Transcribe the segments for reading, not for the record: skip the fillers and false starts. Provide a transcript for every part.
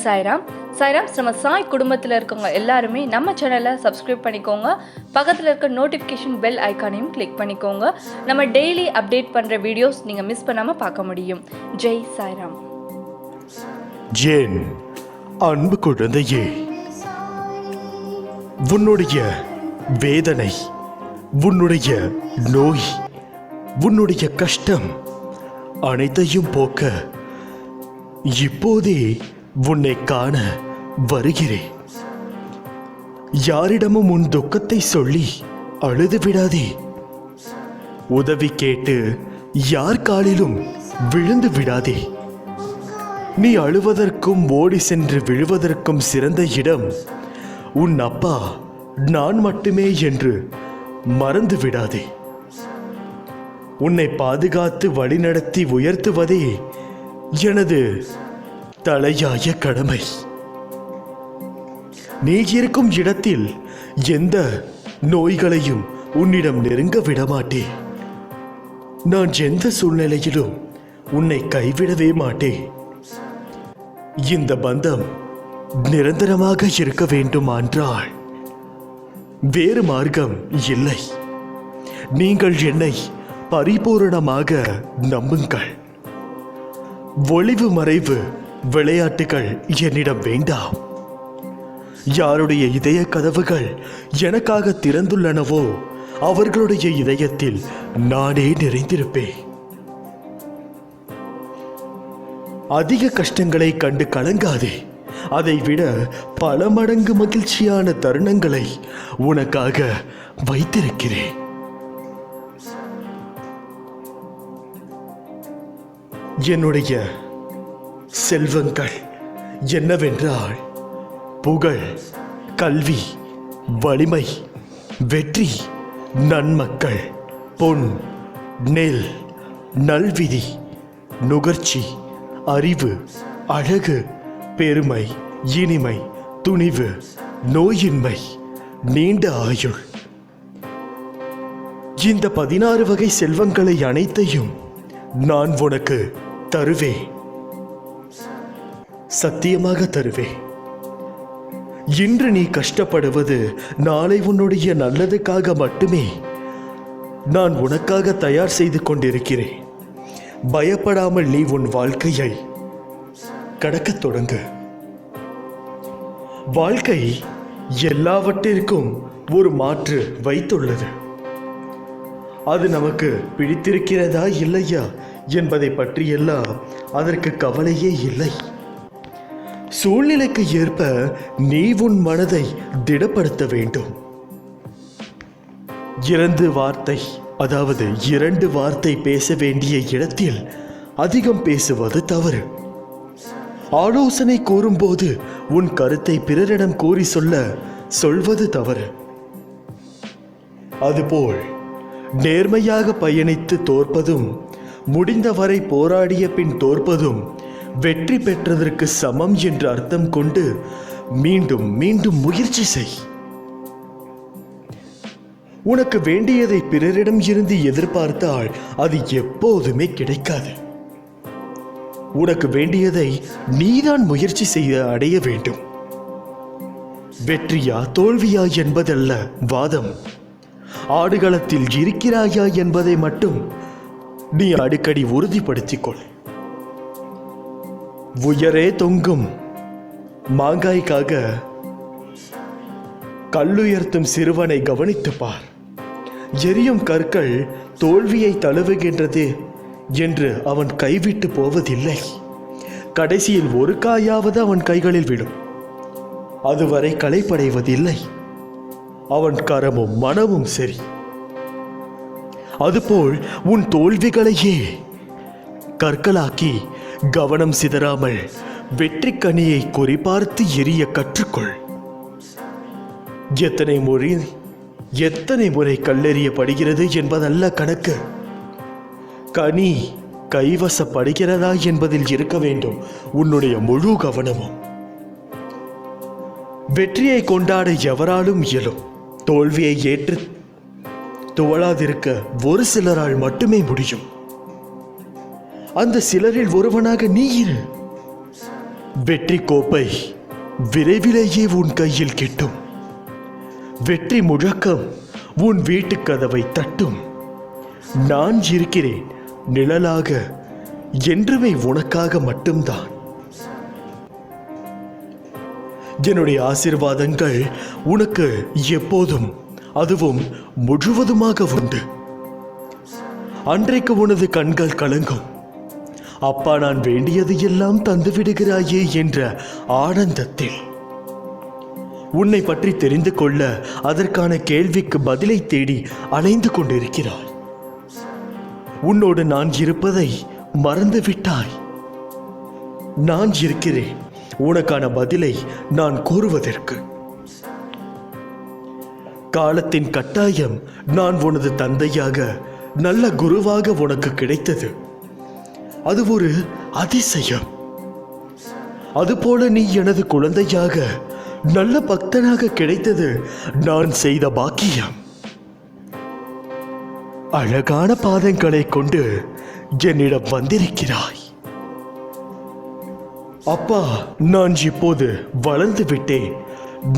சாய்ராம். நம்ம சாய் குடும்பத்தில் இருக்கவங்க எல்லாருமே நம்ம சேனலை சப்ஸ்கிரைப் பண்ணிக்கோங்க. பக்கத்தில் இருக்க நோட்டிஃபிகேஷன் பெல் ஐக்கானையும் கிளிக் பண்ணிக்கோங்க. நம்ம டெய்லி அப்டேட் பண்ணுற வீடியோஸ் நீங்கள் மிஸ் பண்ணாமல் பார்க்க முடியும். ஜெய் சாய்ராம். என் அன்பு குழந்தையே, உன்னுடைய வேதனை, உன்னுடைய நோய், உன்னுடைய கஷ்டம் அனைத்தையும் போக்க இப்போதே உன்னை காண வருகிறேன். யாரிடமும் உன் துக்கத்தை சொல்லி அழுது விடாதே. உதவி கேட்டு யார் காலிலும் விழுந்து விடாதே. நீ அழுவதற்கும் ஓடி சென்று விழுவதற்கும் சிறந்த இடம் உன் அப்பா நான் மட்டுமே என்று மறந்து விடாதே. உன்னை பாதுகாத்து வழிநடத்தி உயர்த்துவதே எனது தலையாய கடமை. நீ இருக்கும் இடத்தில் எந்த நோய்களையும் உன்னிடம் நெருங்க விடமாட்டேன். நான் எந்த சூழ்நிலையிலும் உன்னை கைவிடவே மாட்டேன். இந்த பந்தம் நிரந்தரமாக இருக்க வேண்டுமானால் வேறு மார்க்கம் இல்லை. நீங்கள் என்னை பரிபூரணமாக நம்புங்கள். ஒளிவு மறைவு விளையாட்டுகள் என்னிடம் வேண்டாம். யாருடைய இதய கதவுகள் எனக்காக திறந்துள்ளனவோ அவர்களுடைய இதயத்தில் நானே நிறைந்திருப்பேன். அதிக கஷ்டங்களை கண்டு கலங்காதே. அதைவிட பல மடங்கு மகிழ்ச்சியான தருணங்களை உனக்காக வைத்திருக்கிறேன். என்னுடைய செல்வங்கள் என்னவென்றால் புகழ், கல்வி, வலிமை, வெற்றி, நன்மக்கள், பொன், நெல், நல்விதி, நுகர்ச்சி, அறிவு, அழகு, பெருமை, இனிமை, துணிவு, நோயின்மை, நீண்ட ஆயுள். இந்த 16 வகை செல்வங்களை அனைத்தையும் நான் உனக்கு தருவேன். சத்தியமாக தருவேன். இன்று நீ கஷ்டப்படுவது நாளை உன்னுடைய நல்லதுக்காக மட்டுமே நான் உனக்காக தயார் செய்து கொண்டிருக்கிறேன். பயப்படாமல் நீ உன் வாழ்க்கையை கடக்கத் தொடங்கு. வாழ்க்கை எல்லாவற்றிற்கும் ஒரு மாற்று வைத்துள்ளது. அது நமக்கு பிடித்திருக்கிறதா இல்லையா என்பதை பற்றியெல்லாம் அதற்கு கவலையே இல்லை. சூழ்நிலைக்கு ஏற்ப நீ உன் மனதை திடப்படுத்த வேண்டும். இரண்டு வார்த்தை பேச வேண்டிய இடத்தில் அதிகம் பேசுவது தவறு. ஆலோசனை கூறும்போது உன் கருத்தை பிறரிடம் கூறி சொல்வது தவறு. அதுபோல் நேர்மையாக பயணித்து தோற்பதும், முடிந்தவரை போராடிய பின் தோற்பதும் வெற்றி பெற்றதற்கு சமம் என்று அர்த்தம் கொண்டு மீண்டும் மீண்டும் முயற்சி செய். உனக்கு வேண்டியதை பிறரிடம் இருந்து எதிர்பார்த்தால் அது எப்போதுமே கிடைக்காது. உனக்கு வேண்டியதை நீதான் முயற்சி செய்து அடைய வேண்டும். வெற்றியா தோல்வியா என்பதல்ல வாதம். ஆடுகளத்தில் இருக்கிறாயா என்பதை மட்டும் நீ அடிக்கடி உறுதிப்படுத்திக்கொள். உயரே தொங்கும் மாங்காய்க்காக கல்லுயர்த்தும் சிறுவனை கவனித்து பார். எரியும் கற்கள் தோல்வியை தழுவுகின்றது என்று அவன் கைவிட்டு போவதில்லை. கடைசியில் ஒரு காயாவது அவன் கைகளில் விடும். அதுவரை களைப்படைவதில்லை. அவன் கரமும் மனமும் சரி. அதுபோல் உன் தோல்விகளையே கற்களாக்கி கவனம் சிதறாமல் வெற்றி கனியை குறிபார்த்து எரிய கற்றுக்கொள். எத்தனை முறை கல்லெறியப்படுகிறது என்பதல்ல கணக்கு. கனி கைவசப்படுகிறதா என்பதில் இருக்க வேண்டும் உன்னுடைய முழு கவனமும். வெற்றியை கொண்டாட எவராலும் இயலும். தோல்வியை ஏற்று துவளாதிருக்க ஒரு சிலரால் மட்டுமே முடியும். அந்த சிலரில் ஒருவனாக நீ இரு. வெற்றி கோப்பை விரைவிலேயே உன் கையில் கிட்டும். வெற்றி முழக்கம் உன் வீட்டு கதவை தட்டும். நான் இருக்கிறேன் நிழலாக, என்றுமே உனக்காக மட்டும்தான். என்னுடைய ஆசீர்வாதங்கள் உனக்கு எப்போதும், அதுவும் முழுவதுமாக உண்டு. அன்றைக்கு உனது கண்கள் கலங்கும். அப்பா, நான் வேண்டியது எல்லாம் தந்து விடுகிறாயே என்ற ஆனந்தத்தில். உன்னை பற்றி தெரிந்து கொள்ள அதற்கான கேள்விக்கு பதிலை தேடி அலைந்து கொண்டிருக்கிறாய். உன்னோடு நான் இருப்பதை மறந்து விட்டாய். நான் இருக்கிறேன் உனக்கான பதிலை நான் கூறுவதற்கு. காலத்தின் கட்டாயம் நான் உனது தந்தையாக, நல்ல குருவாக உனக்கு கிடைத்தது. அது ஒரு அதிசயம். அதுபோல நீ எனது குழந்தையாக, நல்ல பக்தனாக கிடைத்தது நான் செய்த பாக்கியம். அழகான பாதங்களை கொண்டு என்னிடம் வந்திருக்கிறாய். அப்பா, நான் இப்போது வளர்ந்து விட்டேன்.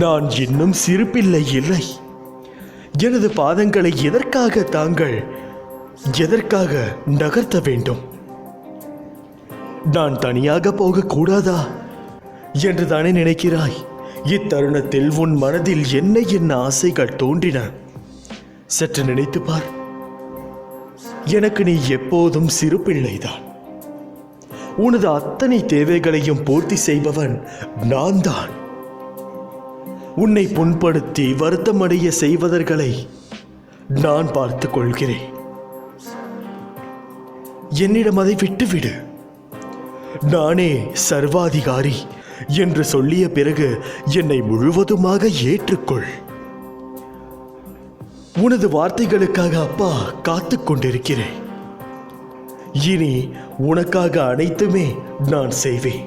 நான் இன்னும் சிறு பிள்ளை இல்லை. எனது பாதங்களை எதற்காக நகர்த்த வேண்டும்? நான் தனியாக போகக்கூடாதா என்று தானே நினைக்கிறாய்? இத்தருணத்தில் உன் மனதில் என்ன ஆசைகள் தோன்றின சற்று நினைத்து பார். எனக்கு நீ எப்போதும் சிறு பிள்ளைதான். உனது அத்தனை தேவைகளையும் பூர்த்தி செய்பவன் நான் தான். உன்னை புண்படுத்தி வருத்தமடைய செய்வதற்களை நான் பார்த்துக் கொள்கிறேன். என்னிடம் அதை விட்டுவிடு. நானே சர்வாதிகாரி என்று சொல்லிய பிறகு என்னை முழுவதுமாக ஏற்றுக்கொள். உனது வார்த்தைகளுக்காக அப்பா காத்து கொண்டிருக்கிறேன். இனி உனக்காக அனைத்துமே நான் செய்வேன்.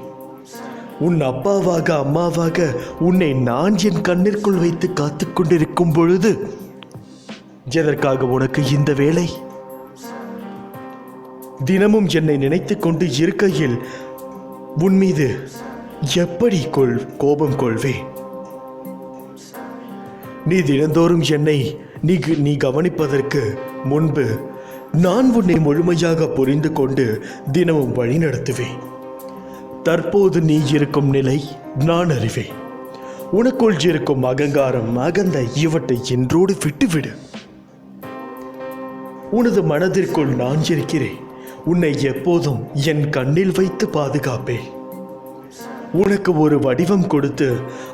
உன் அப்பாவாக, அம்மாவாக உன்னை நான் என் கண்ணிற்குள் வைத்து காத்து கொண்டிருக்கும் பொழுது எதற்காக உனக்கு இந்த வேலை? தினமும் என்னை நினைத்துக் கொண்டு இருக்கையில் உன் மீது எப்படி கோபம் கொள்வேன்? நீ தினந்தோறும் என்னை நீ கவனிப்பதற்கு முன்பு நான் உன்னை முழுமையாக புரிந்து கொண்டு தினமும் வழி நடத்துவேன். தற்போது நீ இருக்கும் நிலை நான் அறிவேன். உனக்குள் இருக்கும் அகங்காரம், அகந்தை இவற்றை என்றோடு விட்டுவிடு. உனது மனதிற்குள் நான் இருக்கிறேன். உன்னை எப்போதும் என் கண்ணில் வைத்து பாதுகாப்பேன். உனக்கு ஒரு வடிவம் கொடுத்து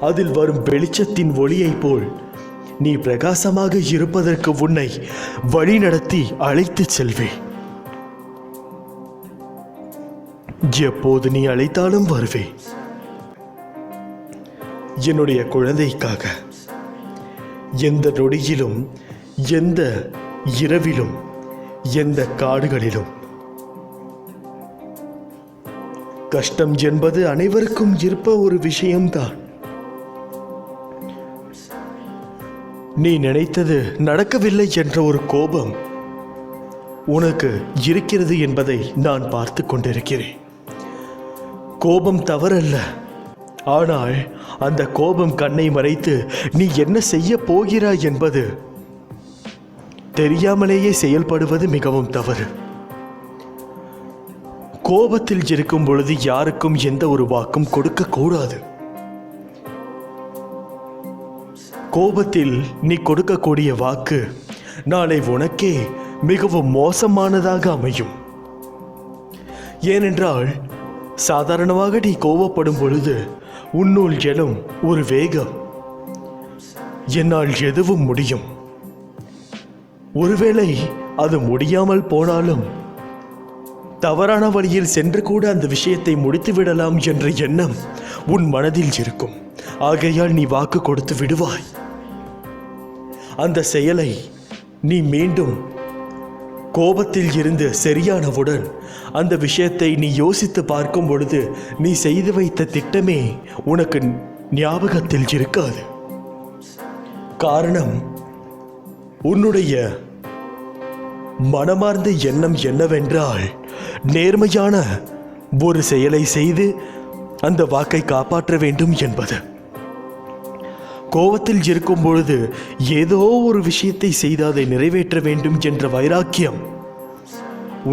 அதில் வரும் வெளிச்சத்தின் ஒளியைப் போல் நீ பிரகாசமாக இருப்பதற்கு உன்னை வழி நடத்தி அழைத்துச் செல்வேன். எப்போது நீ அழைத்தாலும் வருவேன். என்னுடைய குழந்தைக்காக எந்த நொடியிலும், எந்த இரவிலும், எந்த காடுகளிலும். கஷ்டம் என்பது அனைவருக்கும் இருப்ப ஒரு விஷயம்தான். நீ நினைத்தது நடக்கவில்லை என்ற ஒரு கோபம் உனக்கு இருக்கிறது என்பதை நான் பார்த்து கொண்டிருக்கிறேன். கோபம் தவறல்ல. ஆனால் அந்த கோபம் கண்ணை மறைத்து நீ என்ன செய்ய போகிறாய் என்பது தெரியாமலேயே செயல்படுவது மிகவும் தவறு. கோபத்தில் இருக்கும் பொழுது யாருக்கும் எந்த ஒரு வாக்கும் கொடுக்க கூடாது. கோபத்தில் நீ கொடுக்கக்கூடிய வாக்கு நாளை உனக்கே மிகவும் மோசமானதாக அமையும். ஏனென்றால் சாதாரணமாக நீ கோபப்படும் பொழுது உன்னுள் எழும் ஒரு வேகம், என்னால் எதுவும் முடியும். ஒருவேளை அது முடியாமல் போனாலும் தவறான வழியில் சென்று கூட அந்த விஷயத்தை முடித்து விடலாம் என்ற எண்ணம் உன் மனதில் இருக்கும். ஆகையால் நீ வாக்கு கொடுத்து விடுவாய். அந்த செயலை நீ மீண்டும் கோபத்தில் இருந்து சரியானவுடன் அந்த விஷயத்தை நீ யோசித்து பார்க்கும் பொழுது நீ செய்து வைத்த திட்டமே உனக்கு ஞாபகத்தில் இருக்காது. காரணம், உன்னுடைய மனமார்ந்த எண்ணம் என்னவென்றால் நேர்மையான ஒரு செயலை செய்து அந்த வாக்கை காப்பாற்ற வேண்டும் என்பது. கோபத்தில் இருக்கும் பொழுது ஏதோ ஒரு விஷயத்தை செய்து அதை நிறைவேற்ற வேண்டும் என்ற வைராக்கியம்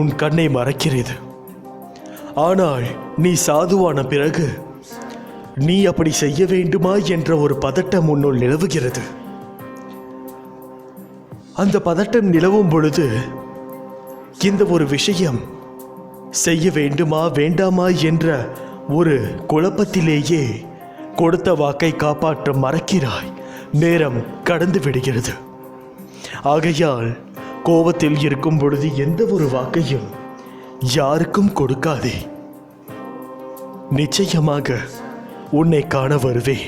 உன் கண்ணை மறைக்கிறது. ஆனால் நீ சாதுவான பிறகு நீ அப்படி செய்ய வேண்டுமா என்ற ஒரு பதட்டம் உன்னுள் நிலவுகிறது. அந்த பதட்டம் நிலவும் பொழுது இந்த ஒரு விஷயம் செய்ய வேண்டுமா வேண்டாமா என்ற ஒரு குழப்பத்திலேயே கொடுத்த வாக்கை காப்பாற்ற மறக்கிறாய். நேரம் கடந்து விடுகிறது. ஆகையால் கோபத்தில் இருக்கும் பொழுது எந்த ஒரு வாக்கையும் யாருக்கும் கொடுக்காதே. நிச்சயமாக உன்னை காண வருவேன்.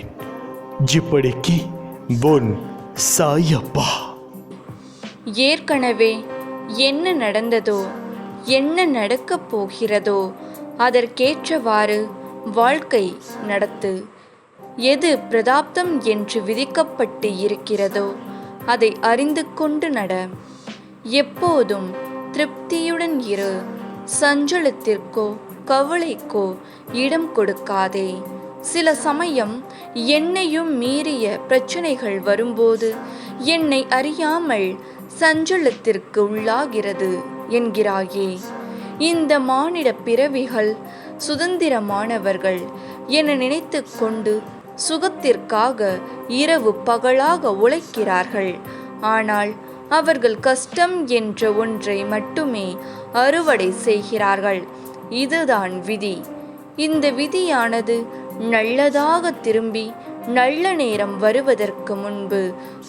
இப்படிக்கு உன் சாயப்பா. ஏற்கனவே என்ன நடந்ததோ என்ன நடக்கப் போகிறதோ அதற்கேற்றவாறு வாழ்க்கை நடத்து. எது பிரதாப்தம் என்று விதிக்கப்பட்டு இருக்கிறதோ அதை அறிந்து கொண்டு நட. எப்போதும் திருப்தியுடன் இரு. சஞ்சலத்திற்கோ கவலைக்கோ இடம் கொடுக்காதே. சில சமயம் என்னையும் மீறிய பிரச்சனைகள் வரும்போது என்னை அறியாமல் சஞ்சலத்திற்கு உள்ளாகிறது என்கிறாயே. இந்த மானிட பிறவிகள் சுதந்திரமானவர்கள் என நினைத்து கொண்டு சுகத்திற்காக இரவு பகலாக உழைக்கிறார்கள். ஆனால் அவர்கள் கஷ்டம் என்ற ஒன்றை மட்டுமே அறுவடை செய்கிறார்கள். இதுதான் விதி. இந்த விதியானது நல்லதாக திரும்பி நல்ல நேரம் வருவதற்கு முன்பு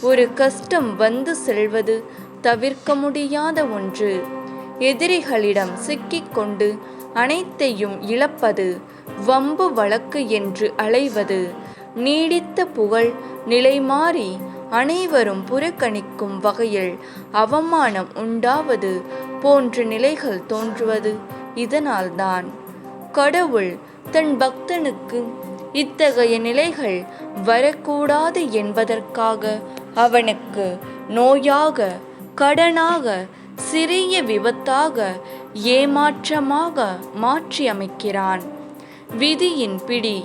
ஒரு கஷ்டம் வந்து செல்வது தவிர்க்க முடியாத ஒன்று. எதிரிகளிடம் சிக்கிக்கொண்டு அனைத்தையும் இழப்பது, வம்பு வழக்கு என்று அலைவது, நீடித்த புகழ் நிலைமாறி அனைவரும் புறக்கணிக்கும் வகையில் அவமானம் உண்டாவது போன்ற நிலைகள் தோன்றுவது இதனால்தான். கடவுள் தன் பக்தனுக்கு இத்தகைய நிலைகள் வரக்கூடாது என்பதற்காக அவனுக்கு நோயாக, கடனாக, சிறிய விபத்தாக, ஏமாற்றமாக மாற்றி அமைக்கிறான். விதியின் பிடி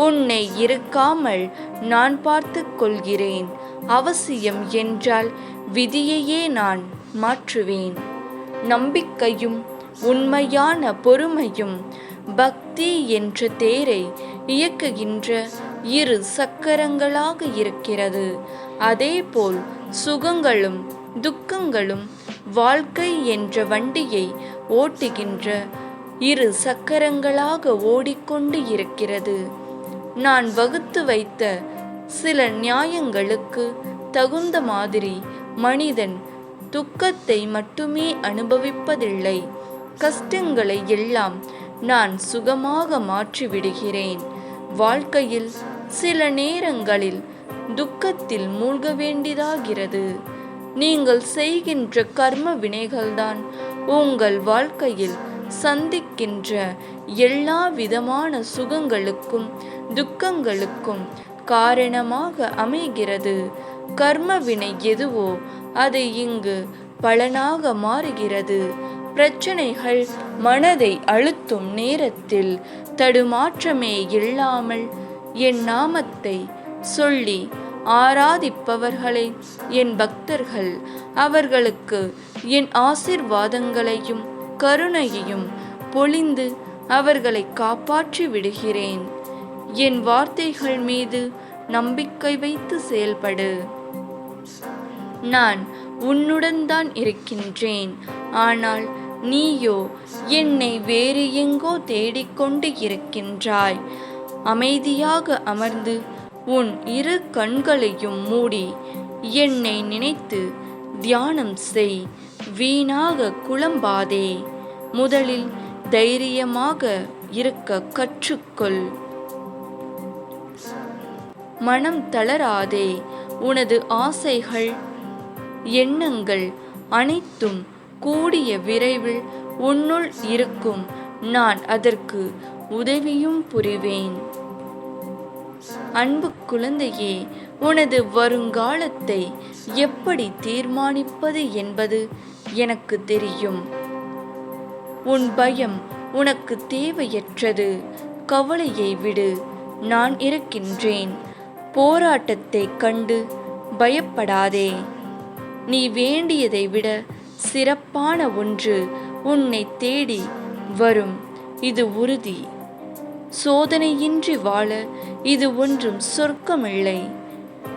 உன்னை இருக்காமல் நான் பார்த்து கொள்கிறேன். அவசியம் என்றால் விதியையே நான் மாற்றுவேன். நம்பிக்கையும் உண்மையான பொறுமையும் பக்தி என்ற தேரை இயக்குகின்ற இரு சக்கரங்களாக இருக்கிறது. அதேபோல் சுகங்களும் துக்கங்களும் வாழ்க்கை என்ற வண்டியை ஓட்டுகின்ற இரு சக்கரங்களாக ஓடிக்கொண்டு இருக்கிறது. நான் வகுத்து வைத்த சில நியாயங்களுக்கு தகுந்த மாதிரி மனிதன் துக்கத்தை மட்டுமே அனுபவிப்பதில்லை. கஷ்டங்களை எல்லாம் நான் சுகமாக மாற்றிவிடுகிறேன். வாழ்க்கையில் சில நேரங்களில் துக்கத்தில் மூழ்க வேண்டியதாகிறது. நீங்கள் செய்கின்ற கர்ம வினைகள்தான் உங்கள் வாழ்க்கையில் சந்திக்கின்ற எல்லா விதமான சுகங்களுக்கும் துக்கங்களுக்கும் காரணமாக அமைகிறது. கர்ம வினை எதுவோ அது இங்கு பலனாக மாறுகிறது. பிரச்சனைகள் மனதை அழுத்தும் நேரத்தில் தடுமாற்றமே இல்லாமல் என் நாமத்தை சொல்லி ஆராதிப்பவர்களே என் பக்தர்கள். அவர்களுக்கு என் ஆசீர்வாதங்களையும் கருணையையும் பொழிந்து அவர்களை காப்பாற்றி விடுகிறேன். என் வார்த்தைகள் மீது நம்பிக்கை வைத்து செயல்படு. நான் உன்னுடன் தான் இருக்கின்றேன். ஆனால் நீயோ என்னை வேறு எங்கோ தேடிக்கொண்டு இருக்கின்றாய். அமைதியாக அமர்ந்து உன் இரு கண்களையும் மூடி என்னை நினைத்து தியானம் செய். வீணாக குழம்பாதே. முதலில் தைரியமாக இருக்க கற்றுக்கொள். மனம் தளராதே. உனது ஆசைகள் எண்ணங்கள் அனைத்தும் கூடிய விரைவில் உன்னுள் இருக்கும். நான் அதற்கு உதவியும் புரிவேன். அன்பு குழந்தையே, உனது வருங்காலத்தை எப்படி தீர்மானிப்பது என்பது எனக்கு தெரியும். உன் பயம் உனக்கு தேவையற்றது. கவலையை விடு, நான் இருக்கின்றேன். போராட்டத்தைக் கண்டு பயப்படாதே. நீ வேண்டியதை விட சிறப்பான ஒன்று உன்னை தேடி வரும், இது உறுதி. சோதனையின்றி வாழ இது ஒன்றும் சொர்க்கமில்லை.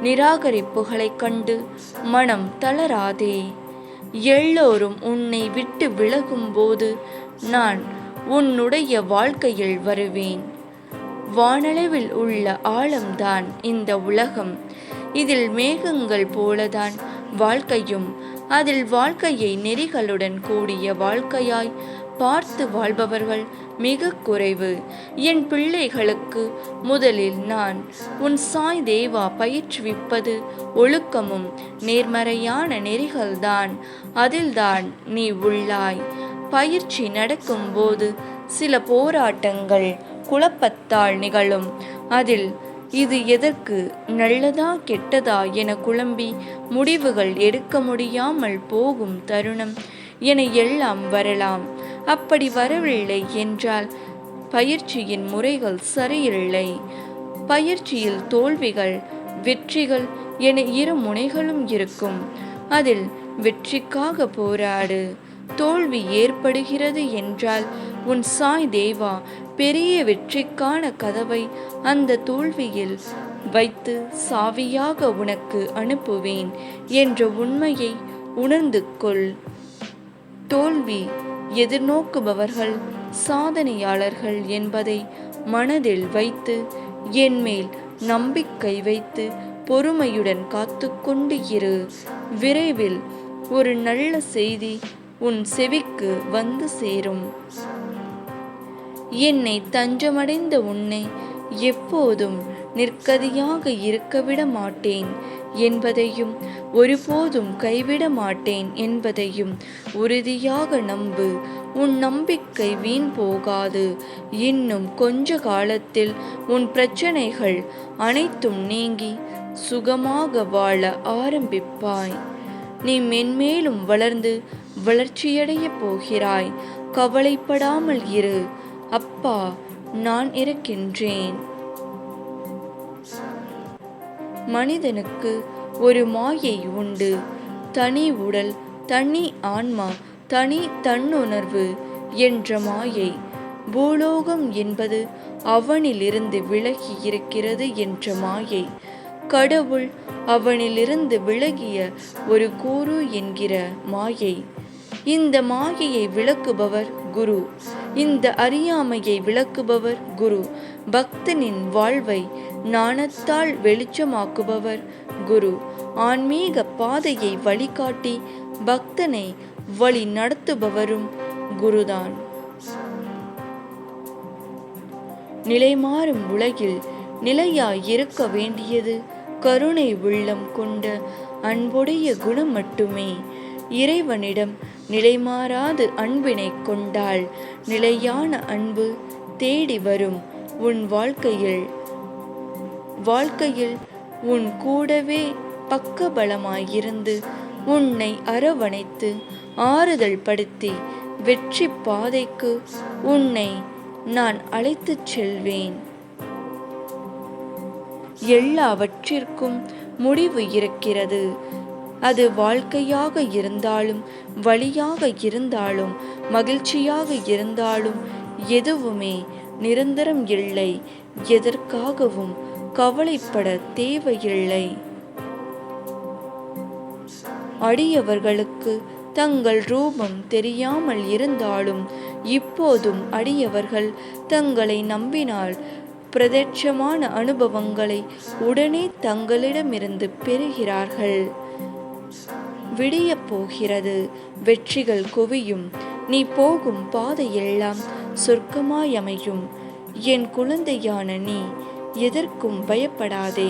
நிராகரிப்புகளைக் கண்டு மனம் தளராதே. எல்லோரும் உன்னை விட்டு விலகும்போது நான் உன்னுடைய வாழ்க்கையில் வருவேன். வானளவில் உள்ள ஆழம்தான் இந்த உலகம். இதில் மேகங்கள் போலதான் வாழ்க்கையும். அதில் வாழ்க்கையை நெறிகளுடன் கூடிய வாழ்க்கையாய் பார்த்து வாழ்பவர்கள் மிக குறைவு. என் பிள்ளைகளுக்கு முதலில் நான் உன் சாய் தேவா பயிற்றுவிப்பது ஒழுக்கமும் நேர்மறையான நெறிகள்தான். அதில்தான் நீ உள்ளாய். பயிற்சி நடக்கும்போது சில போராட்டங்கள் குழப்பத்தால் நிகழும். அதில் இது எதற்கு, நல்லதா கெட்டதா என குழம்பி முடிவுகள் எடுக்க முடியாமல் போகும் தருணம் என எல்லாம் வரலாம். அப்படி வரவில்லை என்றால் பயிற்சியின் முறைகள் சரியில்லை. பயிற்சியில் தோல்விகள் வெற்றிகள் என இரு முனைகளும் இருக்கும். அதில் வெற்றிக்காக போராடு. தோல்வி ஏற்படுகிறது என்றால் உன் சாய் தேவா பெரிய வெற்றிக்கான கதவை அந்த தோல்வியில் வைத்து சாவியாக உனக்கு அனுப்புவேன் என்ற உண்மையை உணர்ந்து கொள். தோல்வி எதிர்நோக்குபவர்கள் சாதனையாளர்கள் என்பதை மனதில் வைத்து என்மேல் நம்பிக்கை வைத்து பொறுமையுடன் காத்துக்கொண்டு இரு. விரைவில் ஒரு நல்ல செய்தி உன் செவிக்கு வந்து சேரும். என்னை தஞ்சமடைந்த உன்னை எப்போதும் நிற்கதியாக இருக்கவிட மாட்டேன் என்பதையும் ஒருபோதும் கைவிட மாட்டேன் என்பதையும் உறுதியாக நம்பு. உன் நம்பிக்கை வீண் போகாது. இன்னும் கொஞ்ச காலத்தில் உன் பிரச்சனைகள் அனைத்தும் நீங்கி சுகமாக வாழ ஆரம்பிப்பாய். நீ மென்மேலும் வளர்ந்து வளர்ச்சியடைய போகிறாய். கவலைப்படாமல் இரு. அப்பா, நான் இருக்கின்றேன். மனிதனுக்கு ஒரு மாயை உண்டு. தனி உடல், தனி ஆன்மா, தனி தன்னுணர்வு என்ற மாயை. பூலோகம் என்பது அவனிலிருந்து விலகி இருக்கிறது என்ற மாயை. கடவுள் அவனிலிருந்து விலகிய ஒரு கூறு என்கிற மாயை. இந்த மாயையை விளக்குபவர் குரு. இந்த அறியாமையை விளக்குபவர் குரு. பக்தனின் வாழ்வை ஞானத்தால் வெளிச்சமாக்குபவர் குரு. ஆன்மீக பாதையை வழிகாட்டி பக்தனை வழி நடத்துபவரும் குருதான். நிலைமாறும் உலகில் நிலையாய் இருக்க வேண்டியது கருணை உள்ளம் கொண்ட அன்புடைய குணம் மட்டுமே. இறைவனிடம் நிலைமாறாது அன்பினை கொண்டால் நிலையான அன்பு தேடி வரும். உன் வாழ்க்கையில் உன் கூடவே பக்கபலமாயிருந்து உன்னை அரவணைத்து ஆறுதல் படுத்தி வெற்றி பாதைக்கு உன்னை நான் அழைத்துச் செல்வேன். எல்லாவற்றிற்கும் முடிவு இருக்கிறது. அது வாழ்க்கையாக இருந்தாலும் வலியாக இருந்தாலும் மகிழ்ச்சியாக இருந்தாலும் எதுவுமே நிரந்தரம் இல்லை. எதற்காகவும் கவலைப்பட தேவையில்லை. அடியவர்களுக்கு தங்கள் ரூபம் தெரியாமல் இருந்தாலும் இப்போதும் அடியவர்கள் தங்களை நம்பினால் பிரத்யட்சமான அனுபவங்களை உடனே தங்களிடமிருந்து பெறுகிறார்கள். விடியப் போகிறது. வெற்றிகள் குவியும். நீ போகும் பாதையெல்லாம் சொர்க்கமாயமையும். என் குழந்தையான நீ எதற்கும் பயப்படாதே.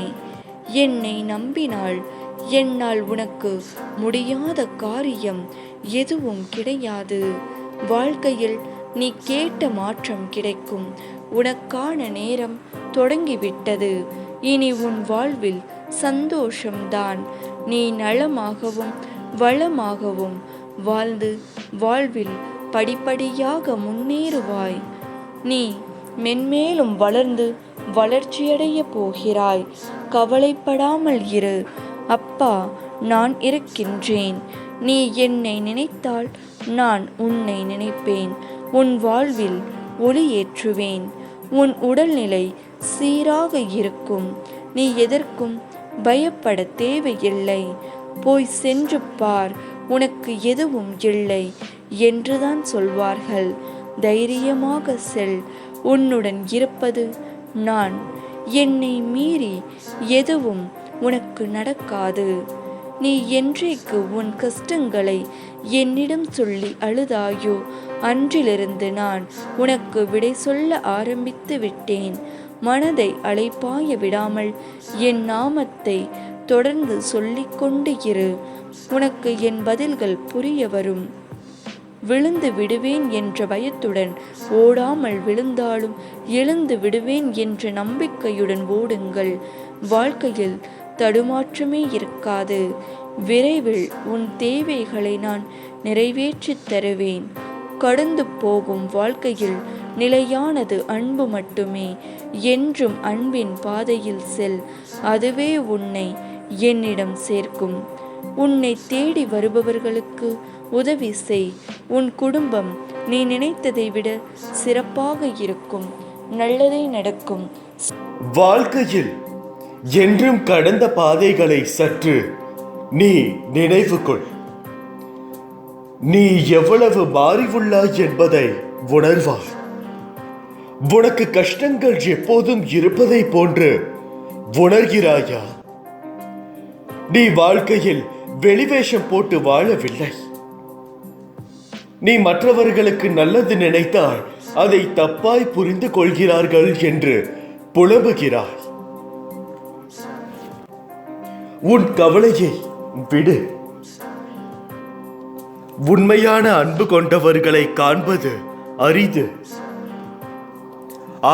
என்னை நம்பினால் என்னால் உனக்கு முடியாத காரியம் எதுவும் கிடையாது. வாழ்க்கையில் நீ கேட்ட மாற்றம் கிடைக்கும். உனக்கான நேரம் தொடங்கிவிட்டது. இனி உன் வாழ்வில் சந்தோஷம்தான். நீ நலமாகவும் வளமாகவும் வாழ்ந்து வாழ்வில் படிப்படியாக முன்னேறுவாய். நீ மென்மேலும் வளர்ந்து வளர்ச்சியடைய போகிறாய். கவலைப்படாமல் இரு. அப்பா, நான் இருக்கின்றேன். நீ என்னை நினைத்தால் நான் உன்னை நினைப்பேன். உன் வாழ்வில் ஒளி ஏற்றுவேன். உன் உடல்நிலை சீராக இருக்கும். நீ எதற்கும் பயப்பட தேவையில்லை. போய் சென்று பார், உனக்கு எதுவும் இல்லை என்றுதான் சொல்வார்கள். தைரியமாக செல். உன்னுடன் இருப்பது நான். என்னை மீறி எதுவும் உனக்கு நடக்காது. நீ என்றைக்கு உன் கஷ்டங்களை என்னிடம் சொல்லி அழுதாயோ அன்றிலிருந்து நான் உனக்கு விடை சொல்ல ஆரம்பித்து விட்டேன். மனதை அலைப்பாய விடாமல் என் நாமத்தை தொடர்ந்து சொல்லிக்கொண்டு இரு. உனக்கு என் பதில்கள் புரிய வரும். விழுந்து விடுவேன் என்ற பயத்துடன் ஓடாமல் விழுந்தாலும் எழுந்து விடுவேன் என்ற நம்பிக்கையுடன் ஓடுங்கள். வாழ்க்கையில் தடுமாற்றமே இருக்காது. விரைவில் உன் தேவைகளை நான் நிறைவேற்றித் தருவேன். கடந்து போகும் வாழ்க்கையில் நிலையானது அன்பு மட்டுமே. என்றும் அன்பின் பாதையில் செல். அதுவே உன்னை என்னிடம் சேர்க்கும். உன்னை தேடி வருபவர்களுக்கு உதவி செய். உன் குடும்பம் நீ நினைத்ததை விட சிறப்பாக இருக்கும். நல்லதே நடக்கும். வாழ்க்கையில் என்றும் கடந்த பாதைகளை சற்று நீ நினைவு கொள். நீ எவ்வளவு மாறி உள்ளாய் என்பதை உணர்வாய். உனக்கு கஷ்டங்கள் எப்போதும் இருப்பதை போன்று உணர்கிறாயா? நீ வாழ்க்கையில் வெளிவேஷம் போட்டு வாழவில்லை. நீ மற்றவர்களுக்கு நல்லது நினைத்தால் அதை தப்பாய் புரிந்து கொள்கிறார்கள் என்று புலம்புகிறாய். உன் கவலையை விடு. உண்மையான அன்பு கொண்டவர்களை காண்பது அரிது.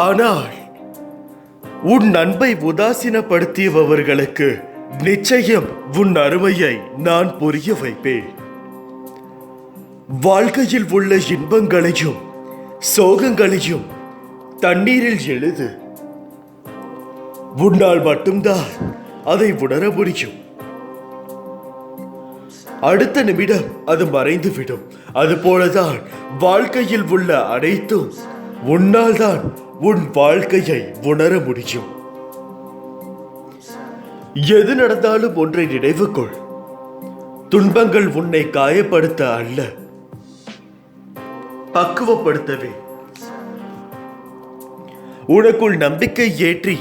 ஆனால் உன் அன்பை உதாசீனப்படுத்தியவர்களுக்கு நிச்சயம் உன் அருமையை நான் புரிய வைப்பேன். வாழ்க்கையில் உள்ள இன்பங்களையும் சோகங்களையும் தண்ணீரில் எழுது. உன்னால் மட்டும்தான் அதை உணர முடியும். அடுத்த நிமிடம் அது மறைந்துவிடும். அதுபோலதான் வாழ்க்கையில் உள்ள அனைத்தும் உன்னால் தான் உன் வாழ்க்கையை உணர முடியும். எது நடந்தாலும் ஒன்றை நினைவு கொள். துன்பங்கள் உன்னை காயப்படுத்த அல்ல, பக்குவப்படுத்தவே. உனக்குள் நம்பிக்கை ஏற்றி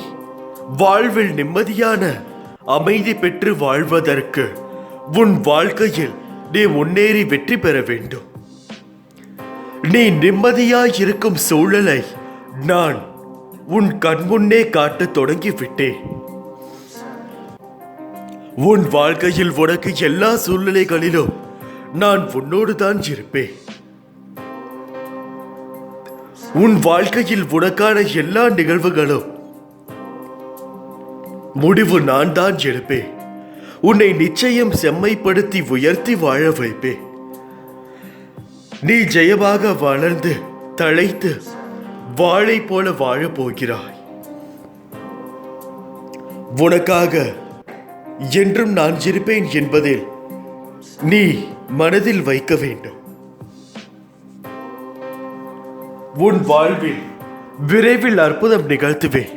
வாழ்வில் நிம்மதியான அமைதி பெற்று வாழ்வதற்கு உன் வாழ்க்கையில் நீ முன்னேறி வெற்றி பெற வேண்டும். நீ நிம்மதியாய் இருக்கும் சூழலை நான் உன் கண்முன்னே காட்ட தொடங்கிவிட்டேன். உன் வாழ்க்கையில் உனக்கு எல்லா சூழ்நிலைகளிலும் நான் உன்னோடு தான் இருப்பேன். உன் வாழ்க்கையில் உனக்கான எல்லா நிகழ்வுகளும் முடிவு நான் தான் எடுப்பேன். உன்னை நிச்சயம் செம்மைப்படுத்தி உயர்த்தி வாழ வைப்பேன். நீ ஜெயமாக வளர்ந்து தழைத்து வாழை போல வாழப் போகிறாய். உனக்காக என்றும் நான் இருப்பேன் என்பதில் நீ மனதில் வைக்க வேண்டும். உன் வாழ்வில் விரைவில் அற்புதம் நிகழ்த்துவேன்.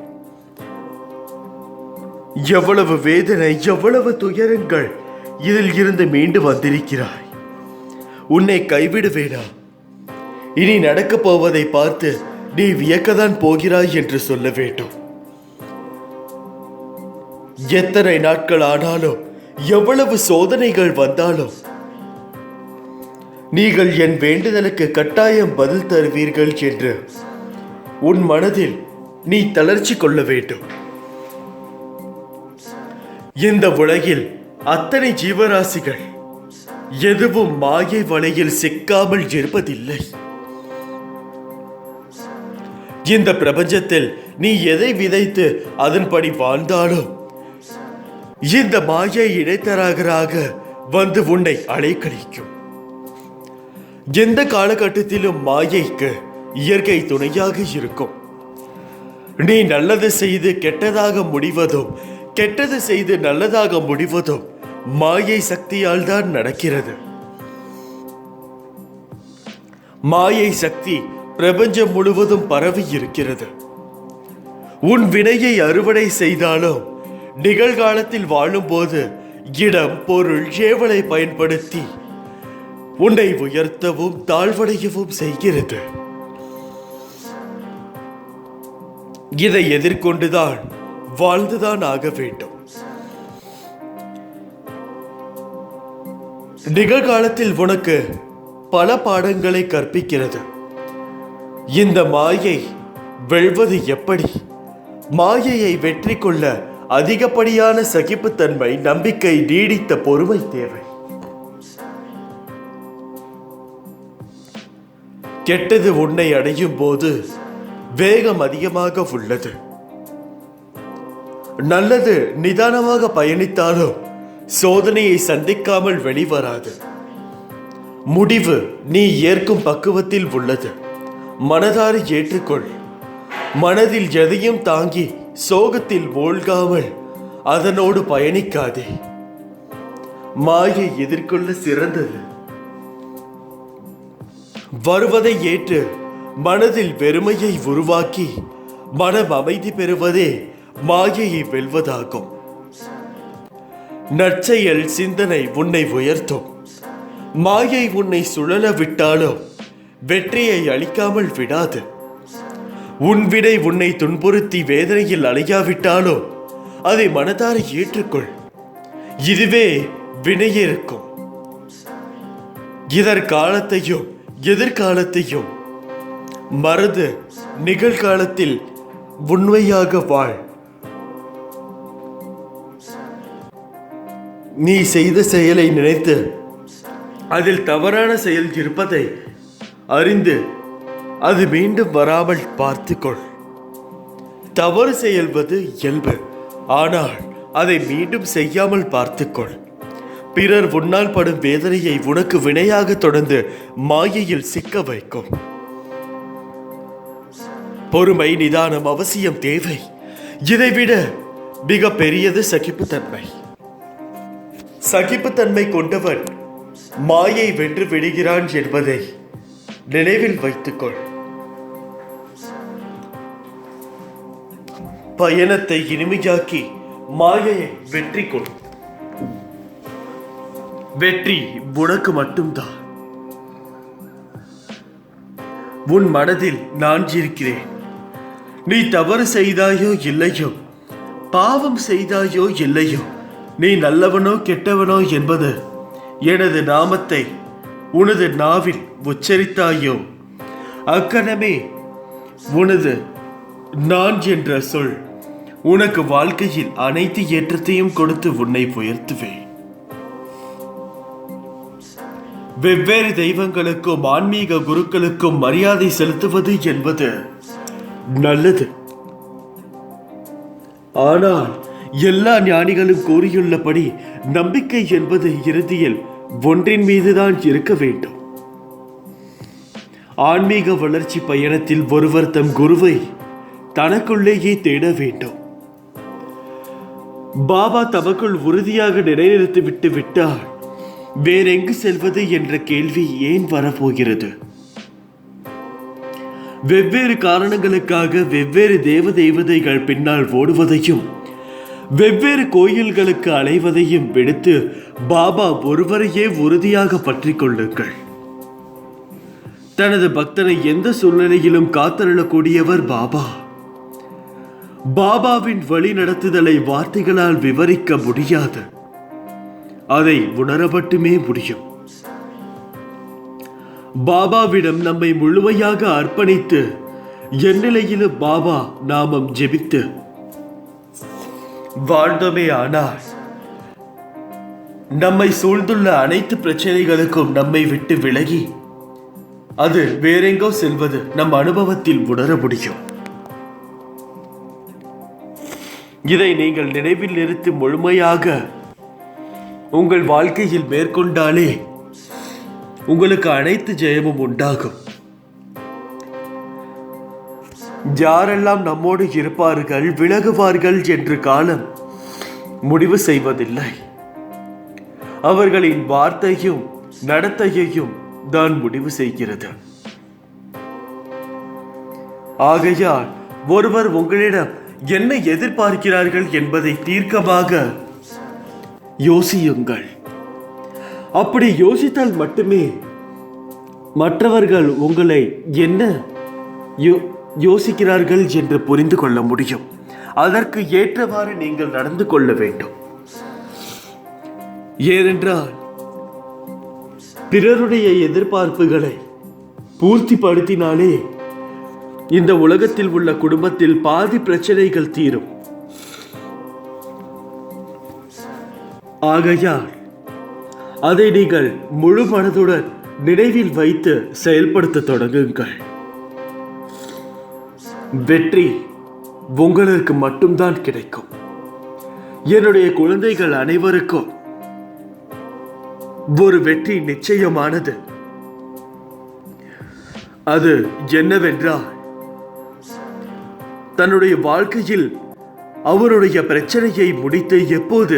எவ்வளவு வேதனை, எவ்வளவு துயரங்கள் இதில் இருந்து மீண்டு வந்திருக்கிறாய். உன்னை கைவிடுவேனா? இனி நடக்கப் போவதை பார்த்து நீ வியக்கத்தான் போகிறாய் என்று சொல்ல வேண்டும். எத்தனை நாட்கள் ஆனாலும், எவ்வளவு சோதனைகள் வந்தாலும் நீங்கள் என் வேண்டுதலுக்கு கட்டாயம் பதில் தருவீர்கள் என்று உன் மனதில் நீ தளர்ச்சி கொள்ள வேண்டும். இந்த உலகில் அத்தனை ஜீவராசிகள் எதுவும் மாயை வலையில் சிக்காமல் இருப்பதில்லை. இந்த பிரபஞ்சத்தில் நீ எதை விதைத்து அதன்படி வாழ்ந்தாலும் இந்த மாயை இடைத்தரகராக வந்து உன்னை அலைக்கழிக்கும். எந்த காலகட்டத்திலும் மாயைக்கு இயற்கை துணையாக இருக்கும். நீ நல்லது செய்து கெட்டதாக முடிவதும் கெட்டது செய்து நல்லதாக முடிவதும் மாயை சக்தியால் தான் நடக்கிறது. மாயை சக்தி பிரபஞ்சம் முழுவதும் பரவி இருக்கிறது. உன் வினையை அறுவடை செய்தாலும் நிகழ்காலத்தில் வாழும்போது இடம் பொருள் ஏவலை பயன்படுத்தி உன்னை உயர்த்தவும் தாழ்வடையவும் செய்கிறது. இதை எதிர்கொண்டுதான் வாழ்ந்துதான் ஆக வேண்டும். நிகழ்காலத்தில் உனக்கு பல பாடங்களை கற்பிக்கிறது. இந்த மாயை வெல்வது எப்படி? மாயையை வெற்றி கொள்ள அதிகப்படியான சகிப்புத்தன்மை, நம்பிக்கை, நீடித்த பொறுமை தேவை. கெட்டது உன்னை அடையும் போது வேகம் அதிகமாக உள்ளது. நல்லது நிதானமாக பயணித்தாலும் சோதனையை சந்திக்காமல் வெளிவராது. முடிவு நீ ஏற்கும் பக்குவத்தில் உள்ளது. மனதார ஏற்றுக்கொள். மனதில் எதையும் தாங்கி சோகத்தில் மூழ்காமல் அதனோடு பயணிக்காதே. மாயை எதிர்கொள்ள சிறந்தது. வருவதை ஏற்று மனதில் வெறுமையை உருவாக்கி மனம் அமைதி பெறுவதே மாயையை வெல்வதாகும். நற்செயல் சிந்தனை உன்னை உயர்த்தும். மாயை உன்னை சுழல விட்டாலும் வெற்றியை அளிக்காமல் விடாது. உன் வினை உன்னை துன்புறுத்தி வேதனையில் அலையாவிட்டாலும் அதை மனதார ஏற்றுக்கொள். இதுவே வினையிருக்கும். இதற்காலத்தையும் எதிர்காலத்தையும் மறந்து நிகழ்காலத்தில் உண்மையாக வாழ். நீ செய்த செயலை நினைத்து அதில் தவறான செயல் இருப்பதை அறிந்து அது மீண்டும் வராமல் பார்த்துக்கொள். தவறு செய்வது இயல்பு, ஆனால் அதை மீண்டும் செய்யாமல் பார்த்துக்கொள். பிறர் உன்னால் படும் வேதனையை உனக்கு வினையாக தொடர்ந்து மாயையில் சிக்க வைக்கும். பொறுமை, நிதானம் அவசியம் தேவை. இதைவிட மிக பெரியது சகிப்புத்தன்மை. சகிப்புத்தன்மை கொண்டவன் மாயை வென்று விடுகிறான் என்பதை நினைவில் வைத்துக்கொள். பயணத்தை இனிமையாக்கி மாயையை வெற்றி கொள். வெற்றி உனக்கு மட்டும்தான். உன் மனதில் நான் இருக்கிறேன். நீ தவறு செய்தாயோ இல்லையோ, பாவம் செய்தாயோ இல்லையோ, நீ நல்லவனோ கெட்டவனோ என்பது எனது நாமத்தை உனது நாவில் உச்சரித்தாயோ அக்கணமே உனது நான் என்ற சொல் உனக்கு வாழ்க்கையில் அனைத்து ஏற்றத்தையும் கொடுத்து உன்னை உயர்த்துவேன். வெவ்வேறு தெய்வங்களுக்கும் ஆன்மீக குருக்களுக்கும் மரியாதை செலுத்துவது என்பது நல்லது. ஆனால் எல்லா ஞானிகளும் கூறியுள்ளபடி நம்பிக்கை என்பது இறுதியில் ஒன்றின் மீதுதான் இருக்க வேண்டும். ஆன்மீக வளர்ச்சி பயணத்தில் ஒருவர் தம் குருவை தனக்குள்ளேயே தேட வேண்டும். பாபா தமக்குள் உறுதியாக நிலைநிறுத்திவிட்டு விட்டால் வேறெங்கு செல்வது என்ற கேள்வி ஏன் வரப்போகிறது? வெவ்வேறு காரணங்களுக்காக வெவ்வேறு தேவதைகள் பின்னால் ஓடுவதையும் வெவ்வேறு கோயில்களுக்கு அலைவதையும் விடுத்து பாபா ஒருவரையே உறுதியாக பற்றி கொள்ளுங்கள். தனது பக்தனை எந்த சூழ்நிலையிலும் காத்தருளக்கூடியவர் பாபா. பாபாவின் வழி நடத்துதலை வார்த்தைகளால் விவரிக்க முடியாது. அதை உணர மட்டுமே முடியும். பாபாவிடம் நம்மை முழுமையாக அர்ப்பணித்து எந்நிலையிலும் பாபா நாமம் ஜெபித்து வாழ்ந்தோமே ஆனால் நம்மை சூழ்ந்துள்ள அனைத்து பிரச்சனைகளுக்கும் நம்மை விட்டு விலகி அது வேறெங்கோ செல்வது நம் அனுபவத்தில் உணர முடியும். இதை நீங்கள் நினைவில் நிறுத்தி முழுமையாக உங்கள் வாழ்க்கையில் மேற்கொண்டாலே உங்களுக்கு அனைத்து ஜெயமும் உண்டாகும். யாரெல்லாம் நம்மோடு இருப்பார்கள் விலகுவார்கள் என்று காலம் முடிவு செய்வதில்லை. அவர்களின் வார்த்தையும் நடத்தையையும் தான் முடிவு செய்கிறது. ஆகையால் ஒருவர் உங்களிடம் என்ன எதிர்பார்க்கிறார்கள் என்பதை தீர்க்கமாக யோசியுங்கள். அப்படி யோசித்தால் மட்டுமே மற்றவர்கள் உங்களை என்ன யோசிக்கிறார்கள் என்று புரிந்து கொள்ள முடியும். அதற்கு ஏற்றவாறு நீங்கள் நடந்து கொள்ள வேண்டும். ஏனென்றால் பிறருடைய எதிர்பார்ப்புகளை பூர்த்திப்படுத்தினாலே இந்த உலகத்தில் உள்ள குடும்பத்தில் பாதி பிரச்சனைகள் தீரும். ஆகையால் அதை நீங்கள் முழு மனதுடன் நினைவில் வைத்து செயல்படுத்த தொடங்குங்கள். வெற்றி உங்களுக்கு மட்டும்தான் கிடைக்கும். என்னுடைய குழந்தைகள் அனைவருக்கும் ஒரு வெற்றி நிச்சயமானது. அது என்னவென்றால், தன்னுடைய வாழ்க்கையில் அவருடைய பிரச்சனையை முடித்து எப்போது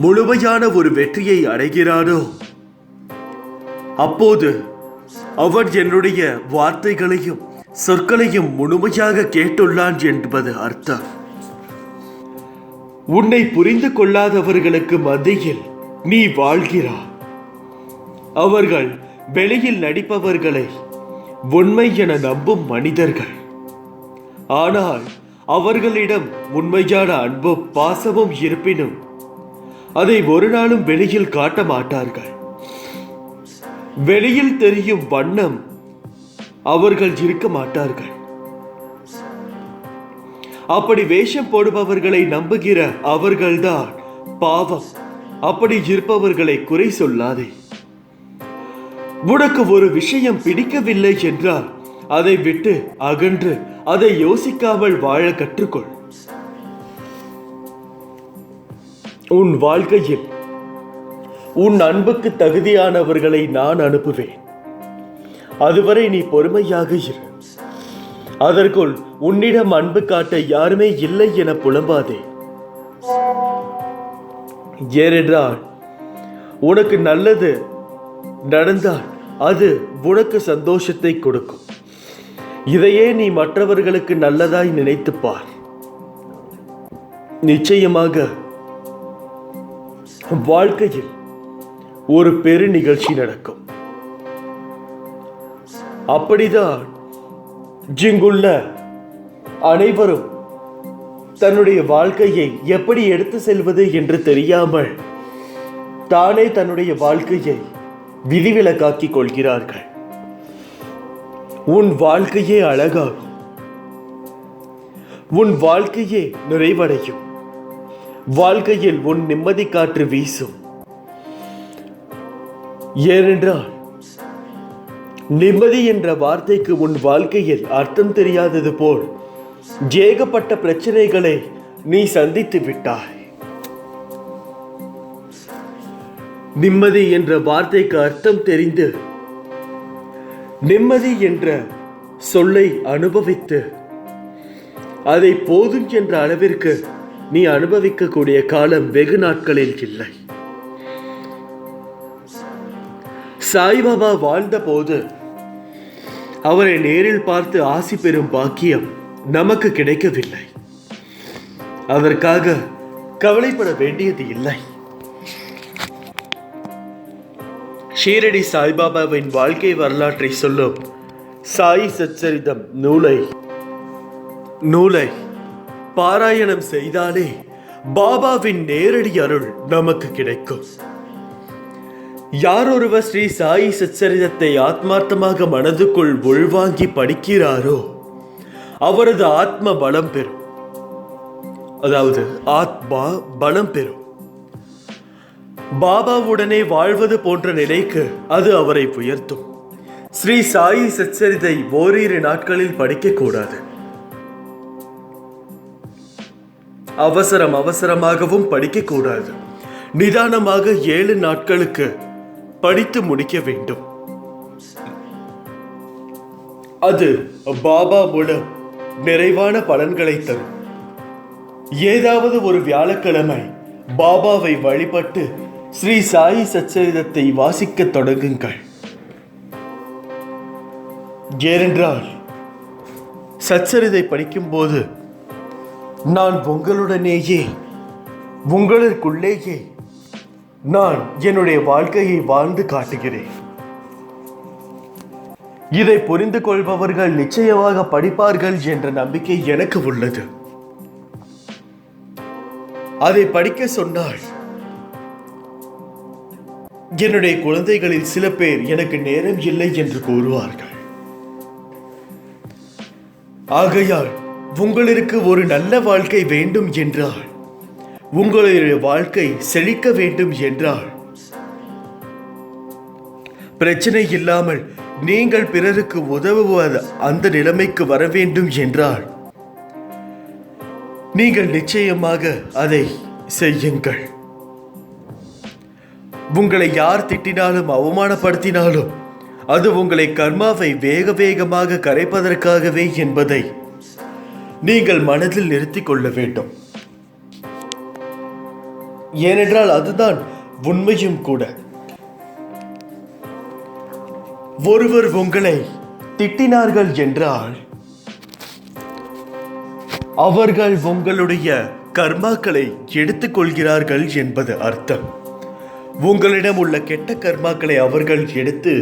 முழுமையான ஒரு வெற்றியை அடைகிறானோ அப்போது அவன் என்னுடைய வார்த்தைகளையும் சொற்களையும் முழுமையாக கேட்டுள்ளான் என்பது அர்த்தம். உன்னை புரிந்து கொள்ளாதவர்களுக்கு மத்தியில் நீ வாழ்கிறாய். அவர்கள் வெளியில் நடிப்பவர்களை உண்மை என நம்பும் மனிதர்கள். ஆனால் அவர்களிடம் உண்மையான அன்பும் பாசமும் இருப்பினும் அதை ஒரு நாளும் வெளியில் காட்ட மாட்டார்கள். வெளியில் தெரியும் வண்ணம் அவர்கள் இருக்க மாட்டார்கள். அப்படி வேஷம் போடுபவர்களை நம்புகிற அவர்கள்தான் பாவம். அப்படி இருப்பவர்களை குறை சொல்லாதே. உனக்கு ஒரு விஷயம் பிடிக்கவில்லை என்றால் அதை விட்டு அகன்று அதை யோசிக்காமல் வாழ கற்றுக்கொள். உன் வாழ்க்கையில் உன் அன்புக்கு தகுதியானவர்களை நான் அனுப்புவேன். அதுவரை நீ பொறுமையாக இரு. அதற்குள் உன்னிடம் அன்பு காட்ட யாருமே இல்லை என புலம்பாதே. ஏனென்றால் உனக்கு நல்லது நடந்தால் அது உனக்கு சந்தோஷத்தை கொடுக்கும். இதையே நீ மற்றவர்களுக்கு நல்லதாய் நினைத்துப்பார். நிச்சயமாக வாழ்க்கையில் ஒரு பெரு நிகழ்ச்சி நடக்கும். அப்படிதான் இங்குள்ள அனைவரும் தன்னுடைய வாழ்க்கையை எப்படி எடுத்து செல்வது என்று தெரியாமல் தானே தன்னுடைய வாழ்க்கையை விதிவிலக்காக்கிக் கொள்கிறார்கள். உன் வாழ்க்கையே அழகாகும். உன் வாழ்க்கையே நிறைவடையும். வாழ்க்கையில் உன் நிம்மதி காற்று வீசும். ஏனென்றால் நிம்மதி என்ற வார்த்தைக்கு உன் வாழ்க்கையில் அர்த்தம் தெரியாதது போல் ஏகப்பட்ட பிரச்சனைகளை நீ சந்தித்து விட்டாய். நிம்மதி என்ற வார்த்தைக்கு அர்த்தம் தெரிந்து நிம்மதி என்ற சொல்லை அனுபவித்து அதை போதும் என்ற அளவிற்கு நீ அனுபவிக்கக்கூடிய காலம் வெகு நாட்களில் இல்லை. சாய்பாபா வாழ்ந்த போது அவரை நேரில் பார்த்து ஆசி பெறும் பாக்கியம் நமக்கு கிடைக்கவில்லை. அதற்காக கவலைப்பட வேண்டியது இல்லை. ஷீரடி சாய்பாபாவின் வாழ்க்கை வரலாற்றை சொல்லும் சாய் சச்சரிதம் நூலை பாராயணம் செய்தாலே பாபாவின் நேரடி அருள் நமக்கு கிடைக்கும். யாரொருவர் ஸ்ரீ சாயி சச்சரிதத்தை ஆத்மார்த்தமாக மனதுக்குள் உள்வாங்கி படிக்கிறாரோ அவரது ஆத்ம பலம் பெறும். அதாவது ஆத்மா பலம் பெறும். பாபாவுடனே வாழ்வது போன்ற நிலைக்கு அது அவரை உயர்த்தும். ஸ்ரீ சாயி சச்சரிதை ஓரிரு நாட்களில் படிக்க கூடாது. அவசரமாகவும் படிக்க கூடாது. நிதானமாக 7 நாட்களுக்கு படித்து முடிக்க வேண்டும். அது பாபா மூலம் நிறைவான பலன்களை தரும். ஏதாவது ஒரு வியாழக்கிழமை பாபாவை வழிபட்டு ஸ்ரீ சாயி சச்சரிதத்தை வாசிக்க தொடங்குங்கள். ஏனென்றால் சச்சரிதை படிக்கும்போது நான் உங்களுடனேயே, உங்களுக்குள்ளேயே நான் என்னுடைய வாழ்க்கையை வாழ்ந்து காட்டுகிறேன். இதை புரிந்து கொள்பவர்கள் நிச்சயமாக படிப்பார்கள் என்ற நம்பிக்கை எனக்கு உள்ளது. அதை படிக்க சொன்னால் என்னுடைய குழந்தைகளில் சில பேர் எனக்கு நேரம் இல்லை என்று கூறுவார்கள். ஆகையால் உங்களுக்கு ஒரு நல்ல வாழ்க்கை வேண்டும் என்றால், உங்களுடைய வாழ்க்கை செழிக்க வேண்டும் என்றால், பிரச்சனை இல்லாமல் நீங்கள் பிறருக்கு உதவுவது அந்த நிலைமைக்கு வர வேண்டும் என்றால், நீங்கள் நிச்சயமாக அதை செய்யுங்கள். உங்களை யார் திட்டினாலும் அவமானப்படுத்தினாலும் அது உங்களை கர்மாவை வேக வேகமாக கரைப்பதற்காகவே என்பதை நீங்கள் மனதில் நிறுத்திக் கொள்ள வேண்டும். ஏனென்றால் அதுதான் உண்மையும் கூட. ஒருவர் உங்களை திட்டினார்கள் என்றால் அவர்கள் உங்களுடைய கர்மாக்களை எடுத்துக்கொள்கிறார்கள் என்பது அர்த்தம். உங்களிடம் உள்ள கெட்ட கர்மாக்களை அவர்கள் எடுத்து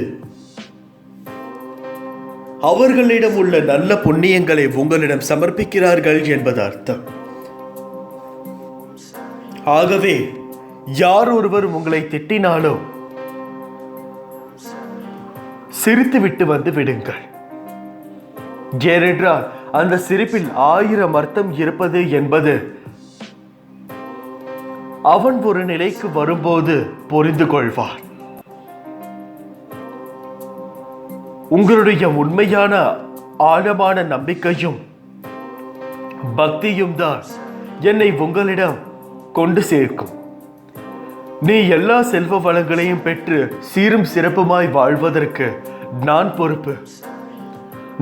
அவர்களிடம் உள்ள நல்ல புண்ணியங்களை உங்களிடம் சமர்ப்பிக்கிறார்கள் என்பது அர்த்தம். ஆகவே யார் ஒருவர் உங்களை திட்டினாலோ சிரித்துவிட்டு வந்து விடுங்கள். ஏனென்றால் அந்த சிரிப்பில் 1000 அர்த்தம் இருப்பது என்பது அவன் ஒரு நிலைக்கு வரும்போது புரிந்து கொள்வார். உங்களுடைய உண்மையான ஆழமான நம்பிக்கையும் பக்தியும் தான் என்னை உங்களிடம் கொண்டு சேர்க்கும். நீ எல்லா செல்வ வளங்களையும் பெற்று சீரும் சிறப்புமாய் வாழ்வதற்கு நான் பொறுப்பு.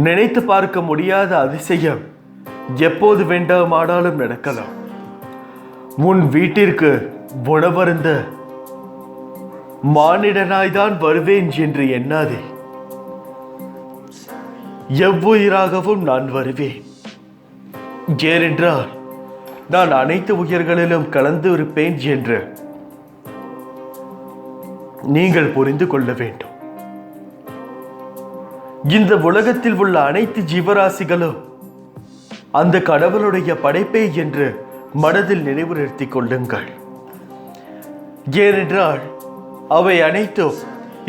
நினைத்து பார்க்க முடியாத அதிசயம் எப்போது வேண்டுமானாலும் நடக்கலாம். உன் வீட்டிற்கு உணவருந்த மானிடனாய்தான் வருவேன் என்று எண்ணாதே. எவ்வுயிராகவும் நான் வருவேன். ஏனென்றால் நான் அனைத்து உயிர்களிலும் கலந்து இருப்பேன் என்று நீங்கள் புரிந்து கொள்ள வேண்டும். இந்த உலகத்தில் உள்ள அனைத்து ஜீவராசிகளும் அந்த கடவுளுடைய படைப்பே என்று மனதில் நினைவு நிறுத்திக் கொள்ளுங்கள். ஏனென்றால் அவை அனைத்தும்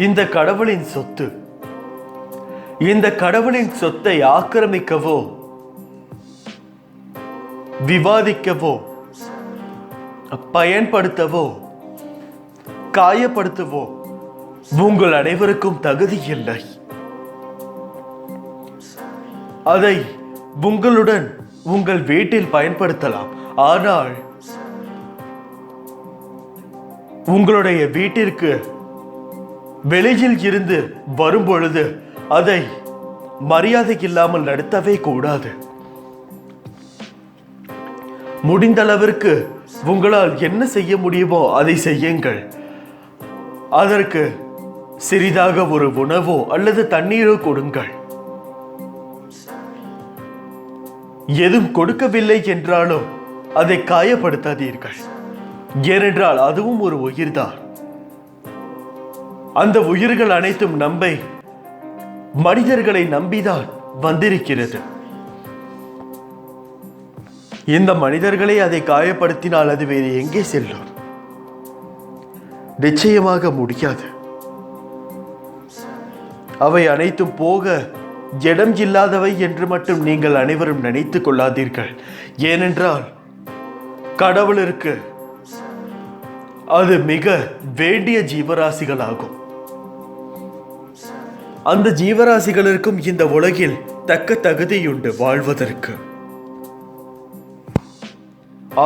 இந்த கடவுளின் சொத்து. இந்த கடவுளின் சொத்தை ஆக்கிரமிக்கவோ விவாதிக்கவோ பயன்படுத்தவோ காயப்படுத்தவோ உங்கள் அனைவருக்கும் தகுதி இல்லை. அதை உங்களுடன் உங்கள் வீட்டில் பயன்படுத்தலாம். ஆனால் உங்களுடைய வீட்டிற்கு வெளியில் இருந்து வரும் பொழுது அதை மரியாதை இல்லாமல் நடத்தவே கூடாது. முடிந்த அளவிற்கு உங்களால் என்ன செய்ய முடியுமோ அதை செய்யுங்கள். அதற்கு சிறிதாக ஒரு உணவோ அல்லது தண்ணீரோ கொடுங்கள். எதுவும் கொடுக்கவில்லை என்றாலும் அதை காயப்படுத்தாதீர்கள். ஏனென்றால் அதுவும் ஒரு உயிர்தான். அந்த உயிர்கள் அனைத்தும் மனிதர்களை நம்பிதான் வந்திருக்கிறது. இந்த மனிதர்களை அதை காயப்படுத்தினால் அது வேறு எங்கே செல்லும்? நிச்சயமாக முடியாது. அவை அனைத்தும் போக இடம் இல்லாதவை என்று மட்டும் நீங்கள் அனைவரும் நினைத்துக் கொள்ளாதீர்கள். ஏனென்றால் கடவுளிற்கு அது மிக வேண்டிய ஜீவராசிகளாகும். அந்த ஜீவராசிகளுக்கும் இந்த உலகில் தக்க தகுதியுண்டு வாழ்வதற்கு.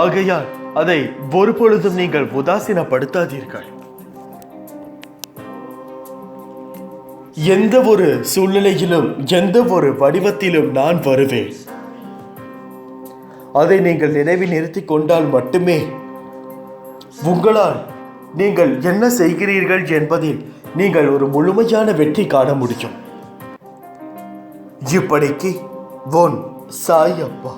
ஆகையால் அதை ஒருபொழுதும் நீங்கள் உதாசீனப்படுத்தாதீர்கள். எந்த ஒரு சூழ்நிலையிலும் எந்த ஒரு வடிவத்திலும் நான் வருவேன். அதை நீங்கள் நினைவில் நிறுத்தி கொண்டால் மட்டுமே உங்களால் நீங்கள் என்ன செய்கிறீர்கள் என்பதில் நீங்கள் ஒரு முழுமையான வெற்றி காண முடியும். இப்படிக்கு உன் சாயப்பா.